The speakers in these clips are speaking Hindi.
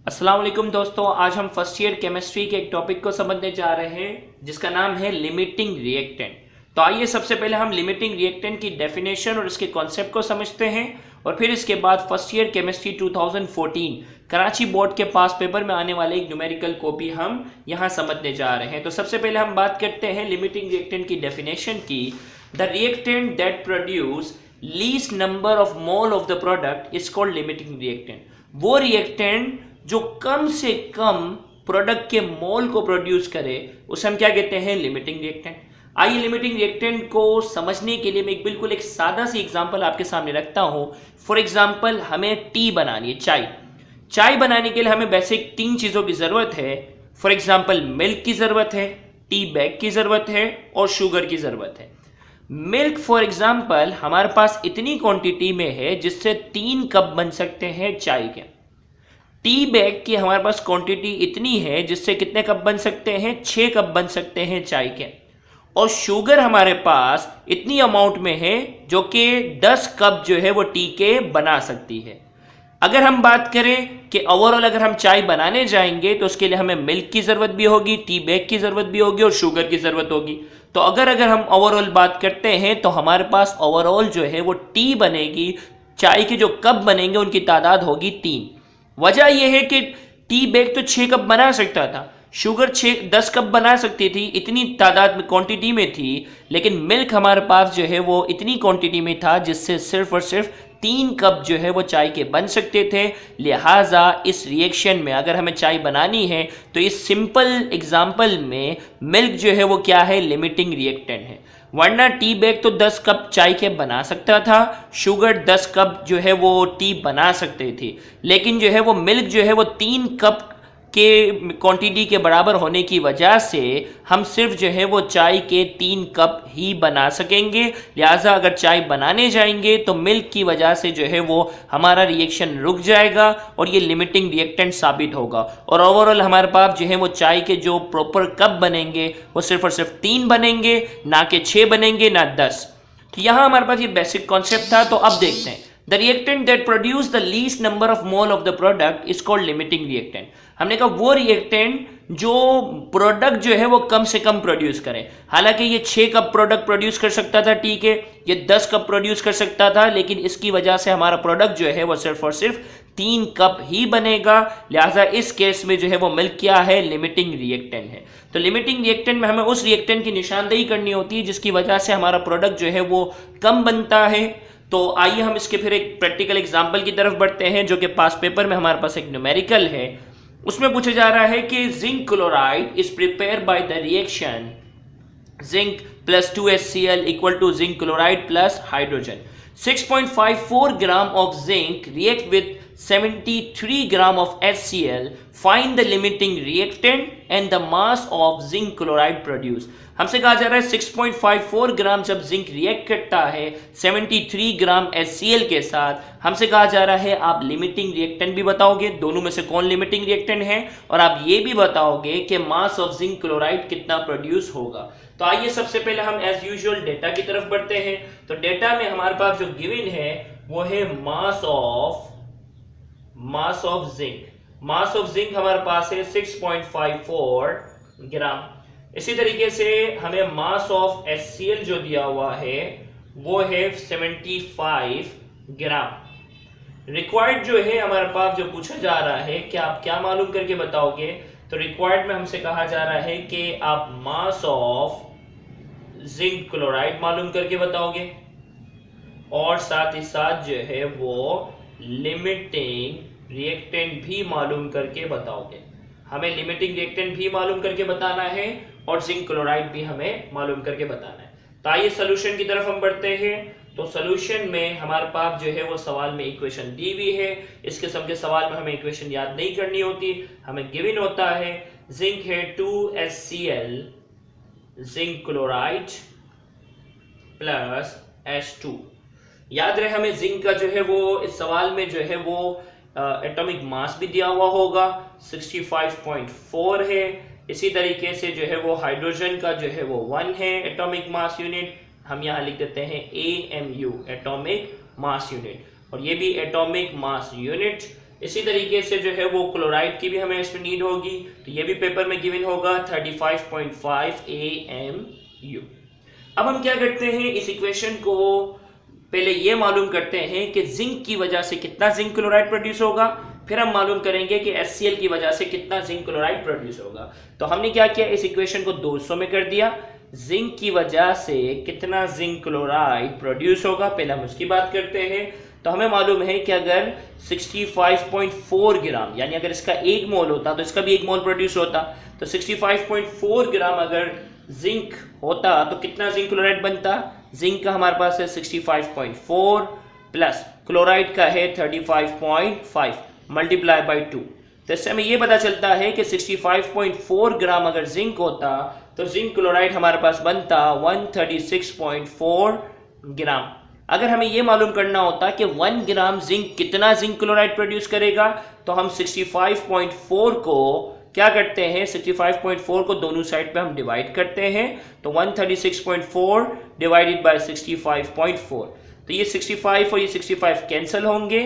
अस्सलाम वालेकुम दोस्तों, आज हम फर्स्ट ईयर केमिस्ट्री के एक टॉपिक को समझने जा रहे हैं जिसका नाम है लिमिटिंग रिएक्टेंट। तो आइए सबसे पहले हम लिमिटिंग रिएक्टेंट की डेफिनेशन और इसके कॉन्सेप्ट को समझते हैं और फिर इसके बाद first year chemistry 2014 Karachi board के पास पेपर में आने वाले एक न्यूमेरिकल को भी हम यहाँ समझने जा रहे हैं। तो सबसे पहले हम बात करते हैं लिमिटिंग रिएक्टेंट की डेफिनेशन की। The reactant that produce least number of mole of the product is called limiting reactant. वो रिएक्टेंट जो कम से कम प्रोडक्ट के मोल को प्रोड्यूस करे उसे हम क्या कहते हैं? Limiting reactant. आइए लिमिटिंग रिएक्टेंट को समझने के लिए मैं एक सादा सी एग्जांपल आपके सामने रखता हूं। फॉर एग्जांपल, हमें टी बनानी है, चाय बनाने के लिए हमें बेसिक 3 चीजों की जरूरत है। फॉर एग्जांपल, मिल्क की जरूरत है, टी बैग की जरूरत है और शुगर की जरूरत है। मिल्क फॉर एग्जांपल हमारे पास इतनी क्वांटिटी में है जिससे 3 कप बन सकते हैं चाय के। टी बैग की हमारे पास क्वांटिटी इतनी है जिससे कितने कप बन सकते हैं? 6 कप बन सकते हैं चाय के। और शुगर हमारे पास इतनी अमाउंट में है जो कि 10 कप जो है वो टी के बना सकती है। अगर हम बात करें कि ओवरऑल अगर हम चाय बनाने जाएंगे तो उसके लिए हमें मिल्क की जरूरत भी होगी, टी बैग की जरूरत भी होगी और शुगर की जरूरत होगी। तो अगर हम ओवरऑल बात करते हैं तो हमारे पास ओवरऑल जो है वो टी बनेगी, चाय के जो कप बनेंगे उनकी तादाद होगी 3। वजह यह है कि टी बैग तो 6 कप बना सकता था, शुगर 10 कप बना सकती थी, इतनी तादाद में क्वांटिटी में थी। लेकिन मिल्क हमारे पास जो है वो इतनी क्वांटिटी में था जिससे सिर्फ और सिर्फ 3 कप जो है वो चाय के बन सकते थे। लिहाजा इस रिएक्शन में अगर हमें चाय बनानी है तो इस सिंपल एग्जाम्पल में मिल्क जो है वो क्या है? लिमिटिंग रिएक्टेंट है। वरना टी बैग तो 10 कप चाय के बना सकता था, शुगर 10 कप जो है वो टी बना सकते थे, लेकिन जो है वो मिल्क जो है वो 3 कप के क्वांटिटी के बराबर होने की वजह से हम सिर्फ जो है वो चाय के 3 कप ही बना सकेंगे। लिहाजा अगर चाय बनाने जाएंगे तो मिल्क की वजह से जो है वो हमारा रिएक्शन रुक जाएगा और ये लिमिटिंग रिएक्टेंट साबित होगा। और ओवरऑल हमारे पास जो है वो चाय के जो प्रॉपर कप बनेंगे वो सिर्फ और सिर्फ 3 बनेंगे, ना कि 6 बनेंगे, ना 10। तो यहाँ हमारे पास ये बेसिक कॉन्सेप्ट था। तो अब देखते हैं, the reactant that produce the least number of mole of the product is called limiting reactant. हमने कहा वो रिएक्टेंट जो प्रोडक्ट जो है वो कम से कम प्रोड्यूस करे। हालांकि ये 6 कप प्रोडक्ट प्रोड्यूस कर सकता था, ठीक है, ये 10 कप प्रोड्यूस कर सकता था, लेकिन इसकी वजह से हमारा प्रोडक्ट जो है वो सिर्फ और सिर्फ 3 कप ही बनेगा। लिहाजा इस केस में जो है वो मिल्क क्या है? लिमिटिंग रिएक्टेंट है। तो लिमिटिंग रिएक्टेंट में हमें उस रिएक्टेंट की निशानदेही करनी होती है जिसकी वजह से हमारा प्रोडक्ट जो है वो कम बनता है। तो आइए हम इसके फिर एक प्रैक्टिकल एग्जांपल की तरफ बढ़ते हैं जो कि पास पेपर में हमारे पास एक न्यूमेरिकल है। उसमें पूछा जा रहा है कि zinc chloride is prepare by the reaction zinc plus 2HCl equal to zinc chloride plus hydrogen. 6.54 gram of zinc react with 73 gram of HCl। Find the limiting reactant and the mass of zinc chloride produce. हमसे कहा जा रहा है 6.54 ग्राम जब जिंक रिएक्ट करता है 73 ग्राम HCl के साथ, हमसे कहा जा रहा है आप लिमिटिंग रिएक्टेंट भी बताओगे, दोनों में से कौन लिमिटिंग रिएक्टेंट है, और आप ये भी बताओगे कि मास ऑफ जिंक क्लोराइड कितना प्रोड्यूस होगा। तो आइए सबसे पहले हम एज यूजुअल डेटा की तरफ बढ़ते हैं। तो डेटा में हमारे पास जो गिवन है वो है मास of zinc. Mass of zinc हमारे पास है 6.54 ग्राम। इसी तरीके से हमें मास ऑफ HCl जो दिया हुआ है वो है 75 ग्राम। रिक्वायर्ड जो है हमारे पास जो पूछा जा रहा है कि आप क्या मालूम करके बताओगे, तो रिक्वायर्ड में हमसे कहा जा रहा है कि आप मास ऑफ जिंक क्लोराइड मालूम करके बताओगे और साथ ही साथ जो है वो लिमिटिंग रिएक्टेंट भी मालूम करके बताओगे। हमें लिमिटिंग रिएक्टेंट भी मालूम करके बताना है और जिंक क्लोराइड भी हमें मालूम करके बताना है। तो आइए सोल्यूशन की तरफ हम बढ़ते हैं। तो सोल्यूशन में हमारे पास जो है वो सवाल में इक्वेशन दी हुई है। इस किस्म के सवाल में हमें इक्वेशन याद नहीं करनी होती, हमें गिवन होता है जिंक है 2HCl zinc chloride plus H2। याद रहे हमें जिंक का जो है वो इस सवाल में जो है वो एटॉमिक मास भी दिया हुआ होगा, 65.4 है। इसी तरीके से जो है वो हाइड्रोजन का जो है वो 1 है एटॉमिक मास यूनिट, हम यहाँ लिख देते हैं AMU एटॉमिक मास यूनिट, और ये भी एटॉमिक मास यूनिट इसी तरीके से जो है वो क्लोराइड की भी हमें इसमें नीड होगी, तो ये भी पेपर में गिवन होगा 35.5 AMU। अब हम क्या करते हैं, इस इक्वेशन को पहले ये मालूम करते हैं कि जिंक की वजह से कितना जिंक क्लोराइड प्रोड्यूस होगा, फिर हम मालूम करेंगे कि HCl की वजह से कितना जिंक क्लोराइड प्रोड्यूस होगा। तो हमने क्या किया, इस इक्वेशन को 200 में कर दिया। जिंक की वजह से कितना जिंक क्लोराइड प्रोड्यूस होगा, पहले हम उसकी बात करते हैं। तो हमें मालूम है कि अगर 65.4 ग्राम, यानी अगर इसका 1 मोल होता तो इसका भी 1 मोल प्रोड्यूस होता, तो 65.4 ग्राम अगर जिंक होता तो कितना जिंक क्लोराइड बनता। जिंक का हमारे पास है 65.4 प्लस क्लोराइड का है 35.5 मल्टीप्लाई बाई 2। तो इससे हमें ये पता चलता है कि 65.4 ग्राम अगर जिंक होता तो जिंक क्लोराइड हमारे पास बनता 136.4 ग्राम। अगर हमें ये मालूम करना होता कि 1 ग्राम जिंक कितना जिंक क्लोराइड प्रोड्यूस करेगा, तो हम 65.4 को क्या करते हैं, 65.4 को दोनों साइड पे हम डिवाइड करते हैं। तो 136.4 डिवाइडेड बाय 65.4, तो ये 65 और ये 65 कैंसिल होंगे।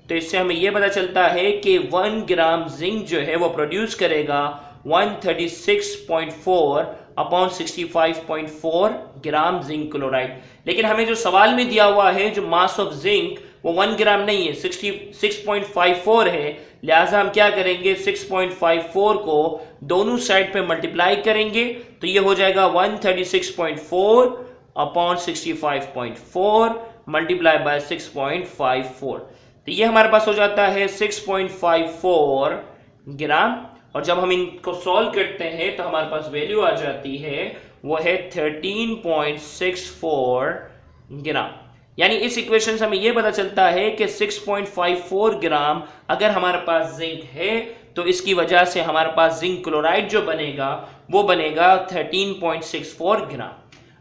तो इससे हमें यह पता चलता है कि 1 ग्राम जिंक जो है वो प्रोड्यूस करेगा 136.4 अपॉन 65.4 ग्राम जिंक क्लोराइड। लेकिन हमें जो सवाल में दिया हुआ है जो मास ऑफ जिंक वो 1 ग्राम नहीं है, 66.54 है। लिहाजा हम क्या करेंगे, 6.54 को दोनों साइड पे मल्टीप्लाई करेंगे, तो ये हो जाएगा 136.4 अपॉन 65.4 मल्टीप्लाई बाय 6.54। तो ये हमारे पास हो जाता है 6.54 ग्राम। और जब हम इनको सॉल्व करते हैं तो हमारे पास वैल्यू आ जाती है, वो है 13.64 ग्राम। यानी इस इक्वेशन से हमें यह पता चलता है कि 6.54 ग्राम अगर हमारे पास जिंक है तो इसकी वजह से हमारे पास जिंक क्लोराइड जो बनेगा वो बनेगा 13.64 ग्राम।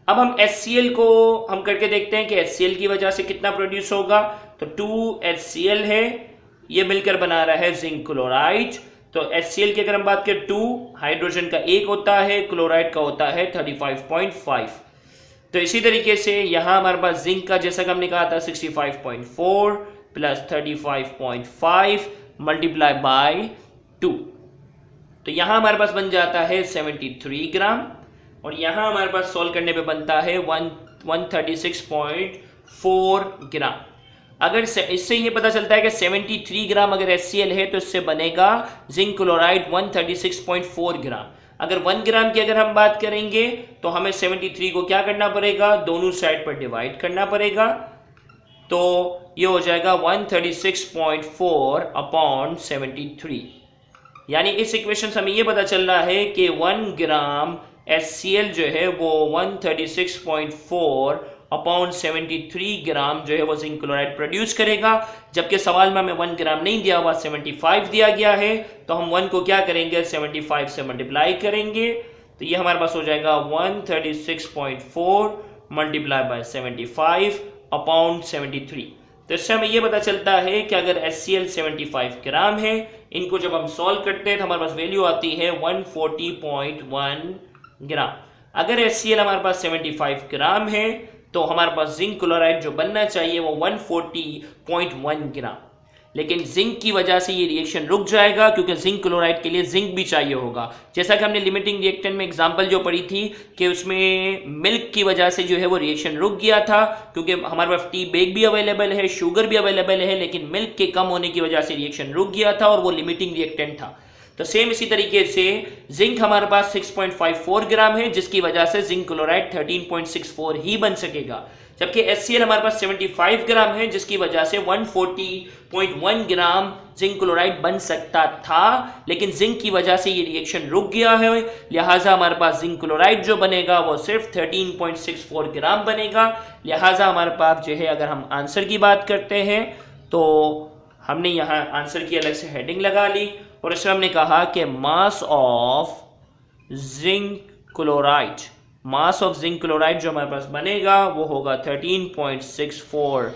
अब हम HCl को हम करके देखते हैं कि HCl की वजह से कितना प्रोड्यूस होगा। तो 2HCl है, ये मिलकर बना रहा है जिंक क्लोराइड। तो HCl की अगर हम बात करें 2, हाइड्रोजन का 1 होता है, क्लोराइड का होता है 35.5। तो इसी तरीके से यहां हमारे पास जिंक का जैसा कि हमने कहा था 65.4 प्लस 35.5 मल्टीप्लाई बाय 2, तो यहां हमारे पास बन जाता है 73 ग्राम। और यहां हमारे पास सॉल्व करने पे बनता है 136.4 ग्राम। अगर इससे ये पता चलता है कि 73 ग्राम अगर HCl है तो इससे बनेगा जिंक क्लोराइड 136.4 ग्राम। अगर 1 ग्राम की अगर हम बात करेंगे तो हमें 73 को क्या करना पड़ेगा, दोनों साइड पर डिवाइड करना पड़ेगा। तो ये हो जाएगा 136.4 अपॉन 73। यानी इस इक्वेशन से हमें ये पता चल रहा है कि 1 ग्राम HCl जो है वो 136.4 अपॉन 73 ग्राम जो है वो जिंक क्लोराइड प्रोड्यूस करेगा। जबकि सवाल में हमें 1 ग्राम नहीं दिया हुआ, 75 दिया गया है, तो हम 1 को क्या करेंगे, 75 से मल्टीप्लाई करेंगे। तो ये हमारे पास हो जाएगा 136.4 मल्टीप्लाई बाय 75 अपॉन 73। तो इससे हमें यह पता चलता है कि अगर HCl 75 ग्राम है, इनको जब हम सॉल्व करते हैं तो हमारे पास वैल्यू आती है 140.1 ग्राम। अगर HCl हमारे पास 75 ग्राम है तो हमारे पास जिंक क्लोराइड जो बनना चाहिए वो 140.1 ग्राम। लेकिन जिंक की वजह से ये रिएक्शन रुक जाएगा क्योंकि जिंक क्लोराइड के लिए जिंक भी चाहिए होगा। जैसा कि हमने लिमिटिंग रिएक्टेंट में एग्जांपल जो पढ़ी थी कि उसमें मिल्क की वजह से जो है वो रिएक्शन रुक गया था, क्योंकि हमारे पास टी बेग भी अवेलेबल है, शुगर भी अवेलेबल है, लेकिन मिल्क के कम होने की वजह से रिएक्शन रुक गया था और वो लिमिटिंग रिएक्टेंट था। तो सेम इसी तरीके से जिंक हमारे पास 6.54 ग्राम है, जिसकी वजह से जिंक क्लोराइड 13.64 ही बन सकेगा। जबकि HCl हमारे पास 75 ग्राम है, जिसकी वजह से 140.1 ग्राम जिंक क्लोराइड बन सकता था, लेकिन जिंक की वजह से ये रिएक्शन रुक गया है। लिहाजा हमारे पास जिंक क्लोराइड जो बनेगा वो सिर्फ 13.64 ग्राम बनेगा। लिहाजा हमारे पास जो है, अगर हम आंसर की बात करते हैं तो हमने यहाँ आंसर की अलग से हेडिंग लगा ली और इसमें हमने कहा कि मास of zinc chloride, mass of zinc chloride जो हमारे पास बनेगा वो होगा 13.64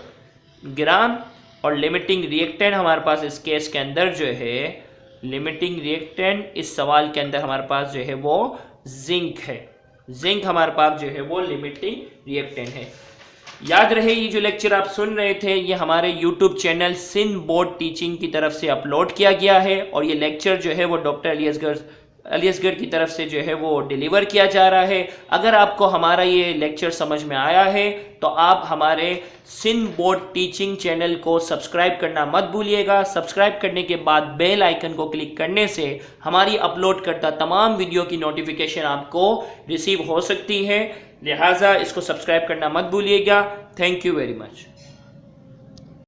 ग्राम। और लिमिटिंग रिएक्टेंट हमारे पास इस केस के अंदर जो है, लिमिटिंग रिएक्टेंट इस सवाल के अंदर हमारे पास जो है वो जिंक है। जिंक हमारे पास जो है वो लिमिटिंग रिएक्टेंट है। याद रहे ये जो लेक्चर आप सुन रहे थे ये हमारे YouTube channel Sindh board teaching की तरफ से अपलोड किया गया है और ये लेक्चर जो है वो डॉक्टर अली असगर की तरफ से जो है वो डिलीवर किया जा रहा है। अगर आपको हमारा ये लेक्चर समझ में आया है तो आप हमारे सिंध बोर्ड टीचिंग चैनल को सब्सक्राइब करना मत भूलिएगा। सब्सक्राइब करने के बाद बेल आइकन को क्लिक करने से हमारी अपलोड करता तमाम वीडियो की नोटिफिकेशन आपको रिसीव हो सकती है, लिहाजा इसको सब्सक्राइब करना मत भूलिएगा। Thank you very much.